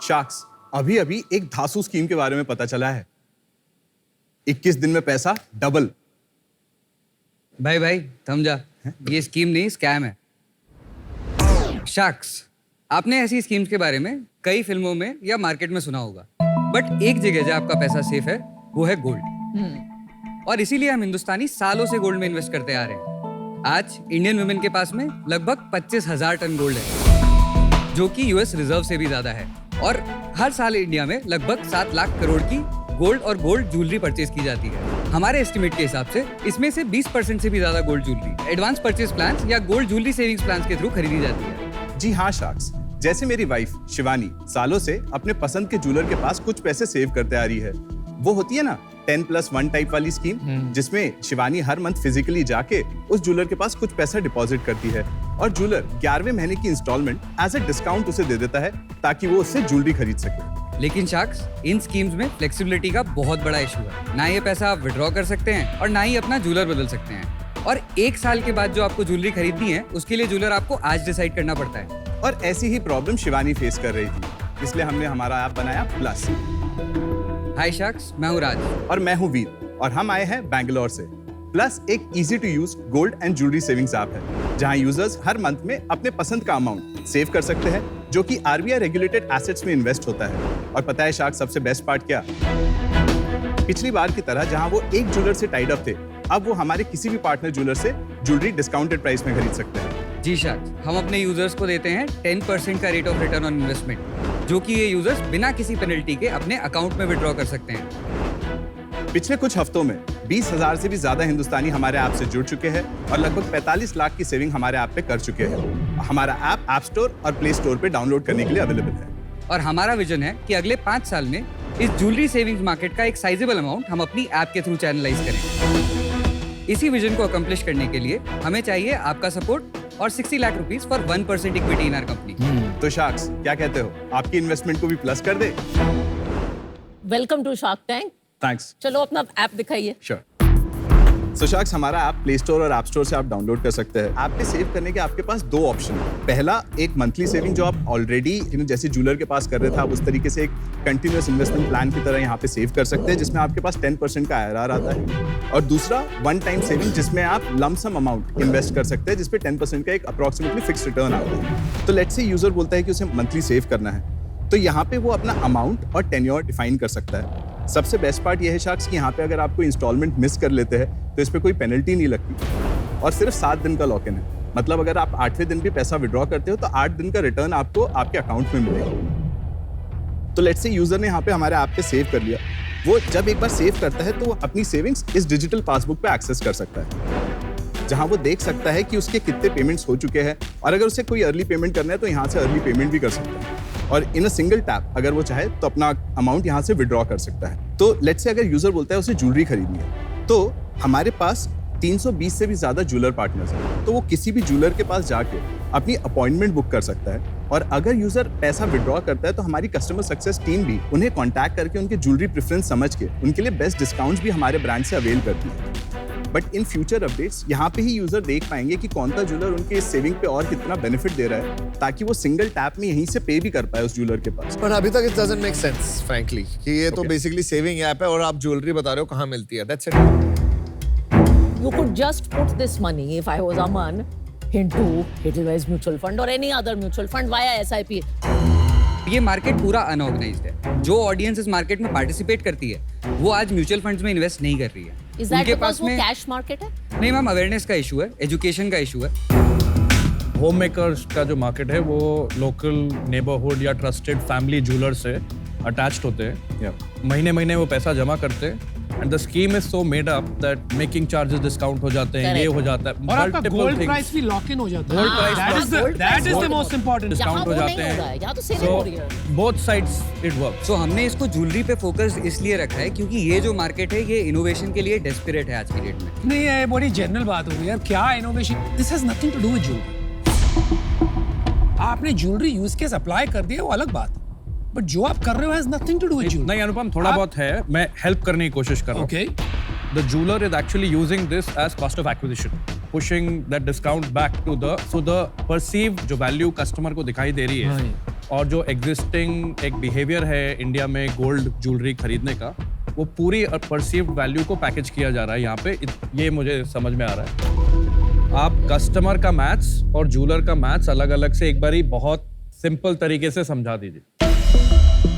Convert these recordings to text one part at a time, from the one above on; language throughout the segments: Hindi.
शार्क्स, अभी अभी एक धासु स्कीम के बारे में पता चला है। 21 दिन में पैसा डबल। भाई थम जा, ये स्कीम नहीं स्कैम है। शार्क्स, आपने ऐसी स्कीम्स के बारे में कई फिल्मों में या मार्केट में सुना होगा, बट एक जगह जहाँ आपका पैसा सेफ है वो है गोल्ड। और इसीलिए हम हिंदुस्तानी सालों से गोल्ड में इन्वेस्ट करते आ रहे हैं। आज इंडियन वुमेन के पास में लगभग 25,000 टन गोल्ड है, जो कि यूएस रिजर्व से भी ज्यादा है। और हर साल इंडिया में लगभग 7 लाख करोड़ की गोल्ड और गोल्ड ज्वेलरी परचेज की जाती है। हमारे एस्टिमेट के हिसाब से इसमें से 20% से भी ज्यादा gold jewellery advance purchase plan या गोल्ड ज्वेलरी सेविंग्स प्लान के थ्रू खरीदी जाती है। जी हाँ शार्क्स, जैसे मेरी वाइफ शिवानी सालों से अपने पसंद के ज्वेलर के पास कुछ पैसे सेव करते आ रही है। वो होती है ना 10+1 टाइप वाली स्कीम, जिसमें शिवानी हर मंथ फिजिकली जाके उस ज्वेलर के पास कुछ पैसा डिपॉजिट करती है और ज्वेलर 11वें महीने की इंस्टॉलमेंट एज ए डिस्काउंट उसे दे देता है ताकि वो उससे ज्वेलरी खरीद सके। लेकिन शार्क्स, इन स्कीम्स में फ्लेक्सिबिलिटी का बहुत बड़ा इशू है। ना ये पैसा आप विड्रॉ कर सकते हैं और ना ही अपना ज्वेलर बदल सकते हैं। और 1 साल के बाद जो आपको ज्वेलरी खरीदनी है उसके लिए ज्वेलर आपको आज डिसाइड करना पड़ता है। और ऐसी ही प्रॉब्लम शिवानी फेस कर रही थी, इसलिए हमने हमारा ऐप बनाया प्लस। हाय शार्क्स, मैं हूँ राज और मैं हूँ वीर और हम आए हैं बैंगलोर से। प्लस एक easy to use gold and jewellery savings app है, जहां यूजर्स हर मंथ में अपने पसंद का अमाउंट सेव कर सकते हैं, जो कि आरबीआई रेगुलेटेड एसेट्स में इन्वेस्ट होता है। और पता है शार्क, सबसे बेस्ट पार्ट क्या? पिछली बार की तरह जहां वो एक ज्वेलर से टाइड अप थे, अब वो हमारे किसी भी पार्टनर ज्वेलर से ज्वेलरी डिस्काउंटेड प्राइस में खरीद सकते हैं। जी शार्क्स, हम अपने यूजर्स को देते हैं 10% का rate of return on investment, जो कि ये यूजर्स बिना किसी पेनल्टी के अपने अकाउंट में विड्रॉ कर सकते हैं। पिछले कुछ हफ्तों में 20,000 से भी ज्यादा हिंदुस्तानी हमारे ऐप से जुड़ चुके हैं और लगभग 45 लाख की सेविंग हमारे ऐप पे कर चुके हैं। हमारा ऐप स्टोर और प्ले स्टोर पे डाउनलोड करने के लिए अवेलेबल है। और हमारा विजन है कि अगले 5 साल में इस ज्वेलरी सेविंग्स मार्केट का एक साइजेबल अमाउंट हम अपनी ऐप के थ्रू चैनलाइज करें। इसी विजन को अकम्प्लिश करने के लिए हमें चाहिए आपका सपोर्ट और 60 lakh rupees for 1% equity in our company. तो शार्क्स, क्या कहते हो, आपकी इन्वेस्टमेंट को भी प्लस कर दे? Welcome to shark tank. Thanks. चलो अपना ऐप दिखाइए। श्योर। सो शार्क्स, हमारा ऐप प्ले स्टोर और ऐप स्टोर से आप डाउनलोड कर सकते हैं। ऐप पे सेव करने के आपके पास 2 ऑप्शन है। पहला, एक मंथली सेविंग जो आप ऑलरेडी जैसे ज्वेलर के पास कर रहे थे, आप उस तरीके से एक कंटिन्यूअस इन्वेस्टमेंट प्लान की तरह यहाँ पे सेव कर सकते हैं, जिसमें आपके पास 10% का IRR आता है। और दूसरा, वन टाइम सेविंग, जिसमें आप लमसम अमाउंट इन्वेस्ट कर सकते हैं, जिसपे 10% का एक अप्रॉक्सीमेटली फिक्स रिटर्न आता है। तो लेट्स से यूजर बोलता है कि उसे मंथली सेव करना है, तो यहाँ पे वो अपना अमाउंट और टेन्योर डिफाइन कर सकता है। सबसे बेस्ट पार्ट ये है शार्क्स कि यहाँ पे अगर आपको इंस्टॉलमेंट मिस कर लेते हैं तो इस पे कोई पेनल्टी नहीं लगती और सिर्फ 7 दिन का लॉक इन है। मतलब अगर आप 8वें दिन भी पैसा विड्रॉ करते हो तो 8 दिन का रिटर्न आपको आपके अकाउंट में मिलेगा। तो लेट्स से यूजर ने यहाँ पे हमारे ऐप पे सेव कर लिया, वो जब एक बार सेव करता है तो वो अपनी सेविंग्स इस डिजिटल पासबुक पे एक्सेस कर सकता है, जहां वो देख सकता है कि उसके कितने पेमेंट्स हो चुके हैं और अगर उसे कोई अर्ली पेमेंट करना है तो यहाँ से अर्ली पेमेंट भी कर सकता है। और इन अ सिंगल टैप अगर वो चाहे तो अपना अमाउंट यहाँ से विड्रॉ कर सकता है। तो लेट्स से अगर यूजर बोलता है उसे ज्वेलरी खरीदनी है, तो हमारे पास 320 से भी ज्यादा ज्वेलर पार्टनर्स हैं, तो वो किसी भी ज्वेलर के पास जाके अपनी अपॉइंटमेंट बुक कर सकता है। और अगर यूजर पैसा विड्रॉ करता है तो हमारी कस्टमर सक्सेस टीम भी उन्हें कॉन्टैक्ट करके उनके ज्वेलरी प्रेफरेंस समझ के उनके लिए बेस्ट डिस्काउंट्स भी हमारे ब्रांड से अवेल करती है। बट इन फ्यूचर अपडेट्स यहाँ पे ही यूजर देख पाएंगे कि कौन सा ज्वेलर उनके इस सेविंग पे और कितना बेनिफिट दे रहा है, ताकि वो सिंगल टैप में यहीं से पे भी कर पाए उस ज्वेलर के पास। पर अभी तक it doesn't make sense frankly कि ये तो बेसिकली सेविंग ऐप है और आप ज्वेलरी बता रहे हो कहाँ मिलती है। That's it. You could just put this money, if I was Aman, into Edelweiss mutual fund or any other mutual fund via SIP. ये मार्केट पूरा अनऑर्गेनाइज्ड है। जो ऑडियंस इस मार्केट में पार्टिसिपेट करती है वो आज म्यूचुअल फंड्स में इन्वेस्ट नहीं कर रही है। Is that because वो कैश मार्केट है? नहीं मैम, अवेयरनेस का इशू है, एजुकेशन का इशू है। होम मेकर्स का जो मार्केट है वो लोकल नेबरहुड या ट्रस्टेड फैमिली ज्वेलर से अटैच्ड होते हैं। महीने महीने वो पैसा जमा करते हैं and the scheme is so made up that making charges discount हो जाते हैं, ये हो जाता है, और आपका गोल्ड प्राइस भी लॉक इन हो जाता है। Gold price that is the most important. Discount हो जाते यहाँ तो हैं। सेविंग हो रही है। Both sides it works. So हमने इसको ज्वेलरी पे फोकस इसलिए रखा है क्योंकि ये जो मार्केट है ये इनोवेशन के लिए डेस्परेट है आज की डेट में। नहीं, ये बड़ी जनरल बात हो गई यार, क्या innovation? This has nothing to do with jewellery. आपने ज्वेलरी यूज केस अप्लाई कर दिया वो अलग बात है, बट जो आप कर रहे हो has nothing to do with jewellery. नहीं अनुपम, थोड़ा बहुत है, मैं हेल्प करने की कोशिश कर रहा हूँ। Okay. The jeweler is actually using this as cost of acquisition, pushing that discount back to the so the perceived जो value customer को दिखाई दे रही है और जो एग्जिस्टिंग एक बिहेवियर है इंडिया में गोल्ड ज्वेलरी खरीदने का, वो पूरी परसीव्ड वैल्यू को पैकेज किया जा रहा है यहाँ पे। ये मुझे समझ में आ रहा है। आप कस्टमर का मैथ्स और ज्वेलर का मैथ्स अलग अलग से एक बारी बहुत सिंपल तरीके से समझा दीजिए।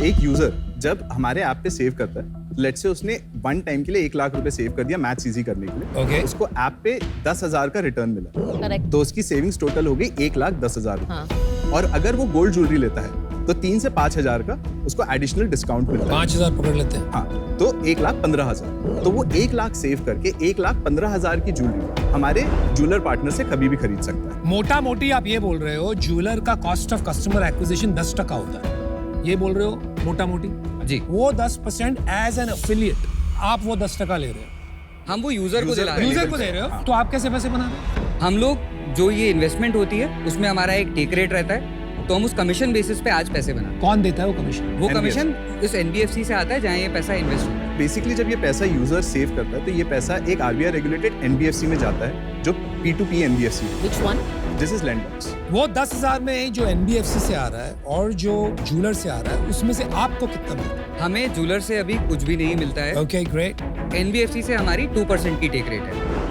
एक यूजर जब हमारे ऐप पे सेव करता है, लेट्स से उसने वन टाइम के लिए 1 लाख रुपए सेव कर दिया मैथ्स इजी करने के लिए, Okay. उसको ऐप पे 10,000 का रिटर्न मिला, करेक्ट। तो उसकी सेविंग्स टोटल हो गई 1,10,000 हाँ। और अगर वो गोल्ड ज्वेलरी लेता है तो 3 से 5,000 का उसको एडिशनल डिस्काउंट मिलता है। 5,000 पकड़ लेते हैं। हाँ, तो 1,15,000, तो वो 1 लाख सेव करके 1,15,000 की ज्वेलरी हमारे ज्वेलर पार्टनर से कभी भी खरीद सकता है। मोटा मोटी आप ये बोल रहे हो ज्वेलर का कॉस्ट ऑफ कस्टमर एक्विजिशन 10% होता है, ये बोल रहे हो मोटा मोटी? जी। वो 10% एज एन एफिलिएट आप वो 10% ले रहे हो, हम वो यूजर को User दिला को रहे हैं। यूजर को दे रहे हो, तो आप कैसे पैसे बना रहे हो? हम लोग जो ये इन्वेस्टमेंट होती है उसमें हमारा एक टेक रेट रहता है, तो हम उस कमीशन बेसिस पे आज पैसे बनाते कौन देता है वो कमीशन? हैं। वो NBFC कमीशन इस एनबीएफसी से आता है जहाँ ये पैसा इन्वेस्ट होता है। बेसिकली जब ये पैसा यूजर सेव करता है तो ये पैसा एक आरबीआई रेगुलेटेड एनबीएफसी में जाता है, जो P2P एनबीएफसी है। Which one? This is Lendbox. वो 10,000 में जो एनबीएफसी से आ रहा है और जो ज्वेलर से आ रहा है उसमें से आपको कितना मिलता है? हमें ज्वेलर से अभी कुछ भी नहीं मिलता है। Okay great. एनबीएफसी से हमारी 2% की टेक रेट है,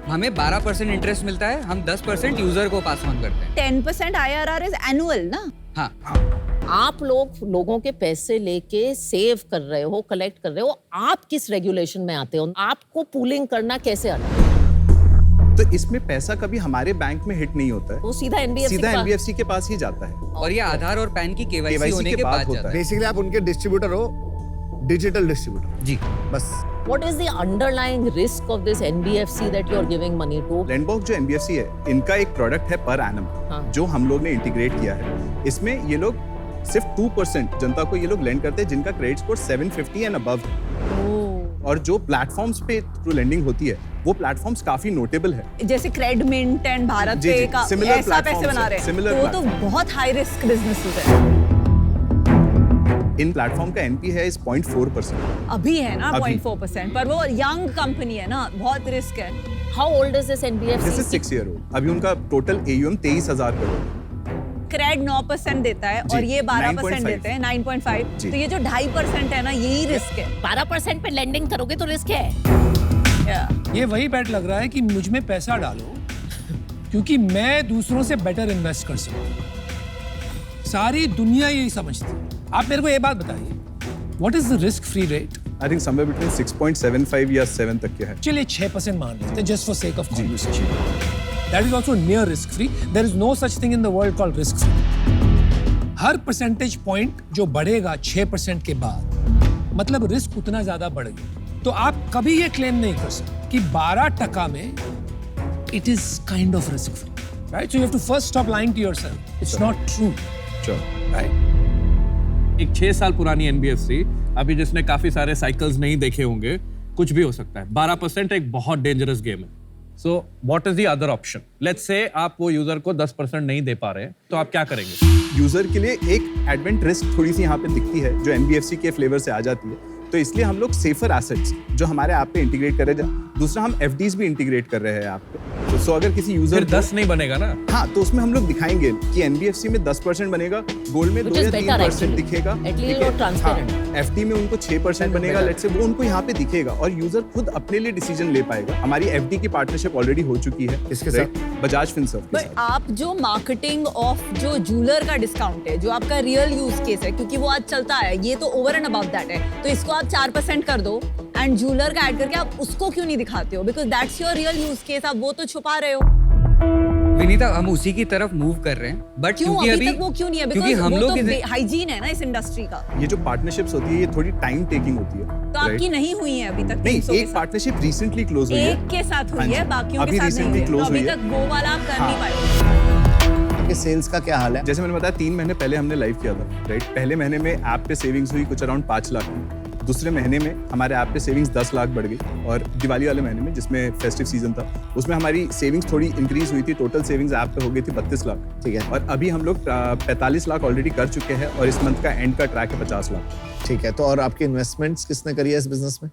हमें 12% इंटरेस्ट मिलता है, हम 10% यूजर को पास ऑन करते हैं। 10% IRR इज एनुअल ना? हाँ, आप लोगों के पैसे लेके सेव कर रहे हो, कलेक्ट कर रहे हो, आप किस रेगुलेशन में आते हो? आपको पूलिंग करना कैसे आता है? तो इसमें पैसा कभी हमारे बैंक में हिट नहीं होता है, वो सीधा एनबीएफसी सीधा एनबीएफसी के पास ही जाता है। और ये आधार और पैन की केवाईसी KYC होने के के बाद बाद होता जाता है। है। बेसिकली आप उनके डिस्ट्रीब्यूटर हो, डिजिटल डिस्ट्रीब्यूटर जी। बस। What is the underlying risk of this NBFC that you are giving money to? लैंडबॉक्स जो एनबीएफसी है, इनका एक प्रोडक्ट है पर एनम, हाँ। जो हम लोग ने इंटीग्रेट किया है। इसमें ये लोग सिर्फ 2% जनता को ये लोग लेंड करते हैं जिनका क्रेडिट स्कोर 750 एंड अबव है। और जो प्लेटफॉर्म्स पे थ्रू लेंडिंग होती है, वो प्लेटफॉर्म्स काफी नोटेबल है। जैसे क्रेडमिंट एंड भारत जी, पे जी, का similar ऐसा पैसे platforms बना है, रहे हैं, similar तो वो तो platform। बहुत हाई रिस्क बिजनेसेस है। इन प्लेटफॉर्म का एनपी है इस 0.4%। अभी है ना अभी। 0.4%, पर वो यंग कंपनी है ना, बहुत रिस्क है। How old is this NBFC? This is 6 year old. अभी उनका टोटल AUM 23,000 करोड़। क्रेड 9% देता है जी, और ये 12% 9.5 देते हैं, 9.5। जी। तो ये जो 2.5% है ना, यही रिस्क है। 12% पे लेंडिंग करोगे तो रिस्क है। Yeah. ये वही बैट लग रहा है कि मुझ में पैसा डालो क्योंकि मैं दूसरों से बेटर इन्वेस्ट कर सकूं। सारी दुनिया यही समझती है। आप मेरे को ये बात बताइए, what is the risk free rate? I think somewhere between 6.75 या 7 तक के है। चलिए 6% मान लेते हैं just for sake of conversation. That is also near risk free. There is no such thing in the world called risk free. हर परसेंटेज पॉइंट जो बढ़ेगा 6% के बाद, मतलब रिस्क उतना ज्यादा बढ़ गया। तो आप कभी ये क्लेम नहीं कर सकते कि 12% में it is kind of risk free, right? So you have to first stop lying to yourself. It's not true, Sure. Right? एक 6 साल पुरानी एनबीएफसी, अभी जिसने काफी सारे साइकिल्स नहीं देखे होंगे, कुछ भी हो सकता है। 12% एक बहुत डेंजरस गेम है। So what is the other option? Let's say आप वो यूजर को 10% नहीं दे पा रहे हैं, तो आप क्या करेंगे? यूजर के लिए एक एडवेंट रिस्क थोड़ी सी यहाँ पे दिखती है, जो एनबीएफसी के फ्लेवर से आ जाती है। तो इसलिए हम लोग सेफर एसेट्स जो हमारे ऐप पे इंटीग्रेट कर रहे हैं। दूसरा, हम एफडीज भी इंटीग्रेट कर रहे हैं ऐप पे। तो सो अगर किसी यूजर फिर 10 नहीं बनेगा ना? हाँ, तो उसमें हम लोग दिखाएंगे कि एनबीएफसी में 10% बनेगा, गोल्ड में Which 2 is या better 3% actually. दिखेगा। At least ठीक वो है? transparent. हाँ, एफडी में उनको 6% बनेगा, लेट्स से वो उनको यहाँ पे दिखेगा और यूजर खुद अपने लिए डिसीजन ले पाएगा। हमारी एफडी की पार्टनरशिप ऑलरेडी हो चुकी है। किसके right? बजाज फिनसर्व के पर साथ। आप जो मार्केटिंग ऑफ जो ज्वेलर का डिस्काउंट है, जो आपका रियल यूज केस है, क्योंकि वो आज चलता है, ये तो ओवर एंड अबव दैट है, तो इसको आप 4% कर दो एंड ज्वेलर का ऐड करके आप उसको क्यों नहीं दिखाते हो? Because that's your real use case, आप वो तो छुपा रहे हो। विनीता, हम उसी की तरफ मूव कर रहे हैं, बट क्यों क्योंकि अभी तक वो क्यों नहीं है? क्योंकि बिकॉज हम वो लोग तो हाइजीन है ना इस इंडस्ट्री का। ये जो पार्टनरशिप्स होती है, ये थोड़ी टाइम टेकिंग होती है। तो आपकी right? नहीं हुई है अभी तक? नहीं, 300 के एक साथ? पार्टनरशिप रिसेंटली क्लोज हुई है। एक के साथ हाँ हुई जी, है, बाकियों अभी के साथ नहीं recently हुई है। तो close अभी हुई है। तक वो वाला आप कर हाँ। नहीं पाए। आपके सेल्स का क्या हाल है? जैसे मैंने बताया, 3 महीने पहले हमने लाइव किया था, राइट? पहले महीने में ऐप पे सेविंग्स हुई कुछ अराउंड 5 लाख। दूसरे महीने में हमारे ऐप पे सेविंग्स 10 लाख बढ़ गई, और दिवाली वाले महीने में जिसमें फेस्टिव सीजन था, उसमें हमारी सेविंग्स थोड़ी इंक्रीज हुई थी। टोटल सेविंग्स ऐप पे हो गई थी 32 लाख। ठीक है। और अभी हम लोग 45 लाख ऑलरेडी कर चुके हैं, और इस मंथ का एंड का ट्रैक है 50 लाख। ठीक है, तो और आपकी इन्वेस्टमेंट्स किसने करी है इस बिजनेस में?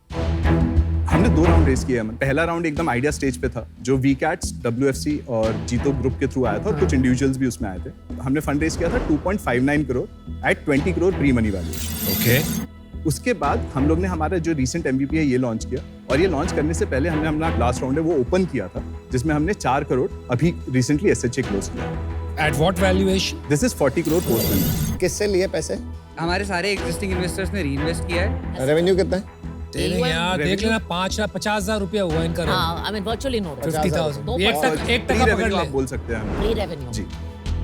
हमने 2 राउंड रेस किए। पहला राउंड एकदम आइडिया स्टेज पे था, जो वीकैट्स, WFC और जीतो ग्रुप के थ्रू आया था और कुछ इंडिविजुअल्स भी उसमें आए थे। हमने फंड रेस किया था 2.59 crore at 20 crore pre money valuation. Okay. उसके बाद हम लोग ने हमारा जो रिसेंट MVP है ये लॉन्च किया, और ये लॉन्च करने से पहले हमने अपना लास्ट राउंड है वो ओपन किया था, जिसमें हमने 4 करोड़ अभी रिसेंटली SHA क्लोज किया। At what valuation? This is 40 crore post money. किससे लिए पैसे? हमारे सारे एग्जिस्टिंग इन्वेस्टर्स ने रीइन्वेस्ट किया है। रेवेन्यू कितना है? यार देख लेना 50,000 रुपया हुआ इनका। हाँ, I mean virtually no. 50,000। एक टका पकड़ रेवेन्यू ले। आप बोल सकते हैं हमें। Free revenue. Ji.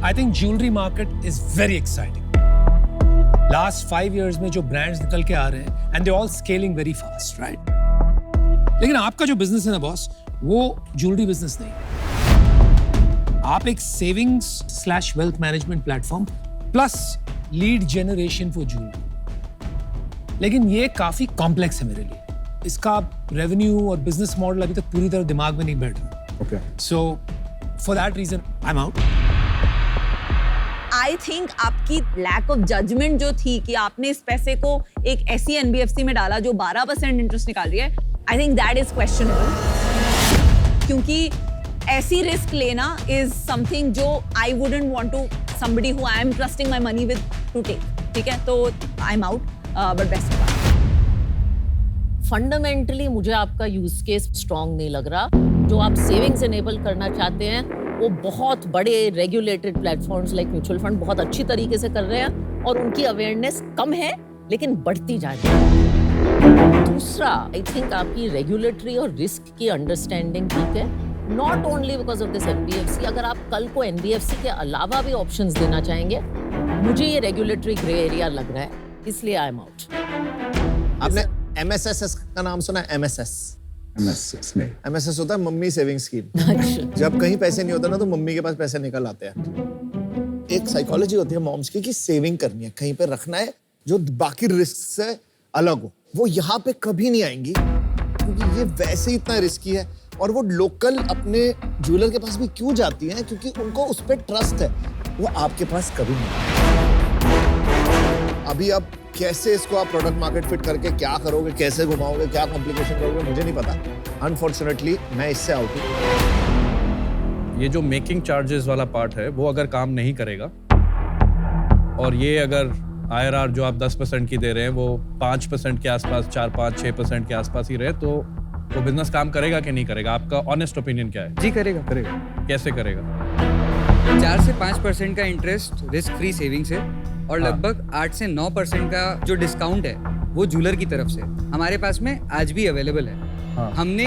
I think jewelry market is very exciting. Last 5 years में जो brands निकल के आ रहे हैं and they're all scaling very fast, right? लेकिन आपका जो business है ना बॉस, वो jewelry business नहीं। आप एक savings/wealth management platform plus lead generation for jewelry। लेकिन ये काफी कॉम्प्लेक्स है मेरे लिए। इसका रेवेन्यू और बिजनेस मॉडल अभी तक पूरी तरह दिमाग में नहीं बैठ रहा। Okay. So for that reason I am out. I think आपकी लैक ऑफ जजमेंट जो थी कि आपने इस पैसे को एक ऐसी NBFC में डाला जो 12% इंटरेस्ट निकाल रही है, I think that is questionable. क्योंकि ऐसी रिस्क लेना इज समथिंग जो I wouldn't want to somebody who I am trusting my money with to take. ठीक है, तो I am out, but best of luck. Fundamentally मुझे आपका यूज केस स्ट्रांग नहीं लग रहा। जो आप सेविंग्स एनेबल करना चाहते हैं वो बहुत बड़े regulated platforms like mutual fund बहुत अच्छी तरीके से कर रहे हैं, और उनकी अवेयरनेस कम है लेकिन बढ़ती जा रही है। दूसरा, आई थिंक आपकी रेगुलेटरी और रिस्क की अंडरस्टैंडिंग ठीक है, not only because of this NBFC। अगर आप कल को NBFC के अलावा भी ऑप्शंस देना चाहेंगे, मुझे ये रेगुलेटरी ग्रे एरिया लग रहा है, इसलिए आई एम आउट। आपने MSS का नाम सुना है? MSS होता है मम्मी सेविंग स्कीम। जब कहीं पैसे नहीं होते ना तो मम्मी के पास पैसे निकल आते हैं। एक साइकोलॉजी होती है मॉम्स की कि सेविंग करनी है, कहीं पे रखना है जो बाकी रिस्क से अलग हो। वो यहाँ पे कभी नहीं आएंगी क्योंकि ये वैसे ही इतना रिस्की है। और वो लोकल अपने ज्वेलर के पास भी क्यों जाती हैं? क्योंकि उनको उस पर ट्रस्ट है। वो आपके पास कभी नहीं। अभी आप कैसे इसको आप प्रोडक्ट मार्केट फिट करके क्या करोगे, कैसे घुमाओगे, क्या कॉम्प्लिकेशन करोगे, मुझे नहीं पता। अनफॉर्चुनेटली मैं इससे आउट हूँ। ये जो मेकिंग चार्जेस वाला पार्ट है वो अगर काम नहीं करेगा, और ये अगर IRR जो आप 10% की दे रहे हैं वो 5% के आसपास, 4-5-6% के आसपास ही रहे, तो वो बिजनेस काम करेगा कि नहीं करेगा? आपका ऑनेस्ट ओपिनियन क्या है? जी करेगा। कैसे करेगा? 4 से 5% का इंटरेस्ट रिस्क फ्री सेविंग से, और लगभग 8 से 9% का जो डिस्काउंट है वो जूलर की तरफ से हमारे पास में आज भी अवेलेबल है। हमने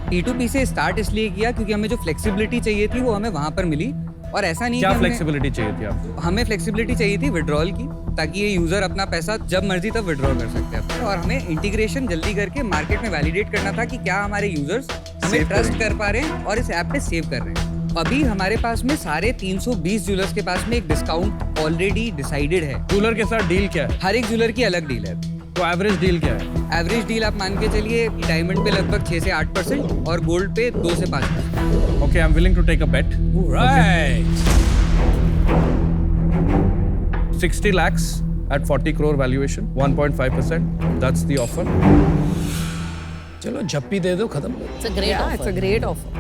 P2P से स्टार्ट इसलिए किया क्योंकि हमें जो फ्लेक्सिबिलिटी चाहिए थी वो हमें वहां पर मिली, और ऐसा नहीं क्या कि फ्लेक्सिबिलिटी चाहिए थी आपको? हमें फ्लेक्सिबिलिटी चाहिए थी विड्रॉल की, ताकि ये यूजर अपना पैसा जब मर्जी तब विड्रॉ कर सकते हैं। और हमें इंटीग्रेशन जल्दी करके मार्केट में वैलिडेट करना था कि क्या हमारे यूजर्स हमें ट्रस्ट कर पा रहे हैं और इस ऐप पे सेव कर रहे हैं। अभी हमारे पास में सारे 320 ज्वेलर्स के पास में एक डिस्काउंट ऑलरेडी डिसाइडेड है। ज्वेलर के साथ डील क्या है? हर एक ज्वेलर की अलग डील है। तो एवरेज डील क्या है? एवरेज डील आप मान के चलिए डायमंड पे लगभग 6 से 8% और गोल्ड पे 2 से 5%। Okay, I am willing to take a bet. Right. 60 lakhs at 40 crore valuation, 1.5%. That's the offer. चलो झप्पी दे दो, खत्म। It's a great Yeah, offer. it's a great offer.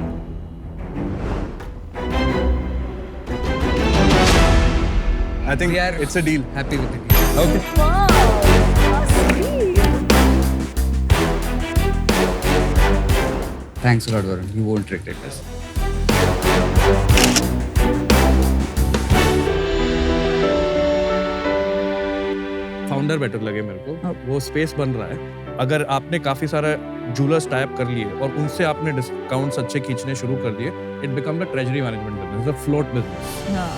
I think We are it's a deal. happy with the deal. Okay. Wow, sweet. Thanks a lot, Varun. You won't regret this. Founder better लगे मेरे को। वो स्पेस बन रहा है। अगर आपने काफी सारा जूलर्स टाइप कर लिए और उनसे आपने डिस्काउंट्स अच्छे खींचने शुरू कर दिए, it become the treasury management business, the float business. हाँ.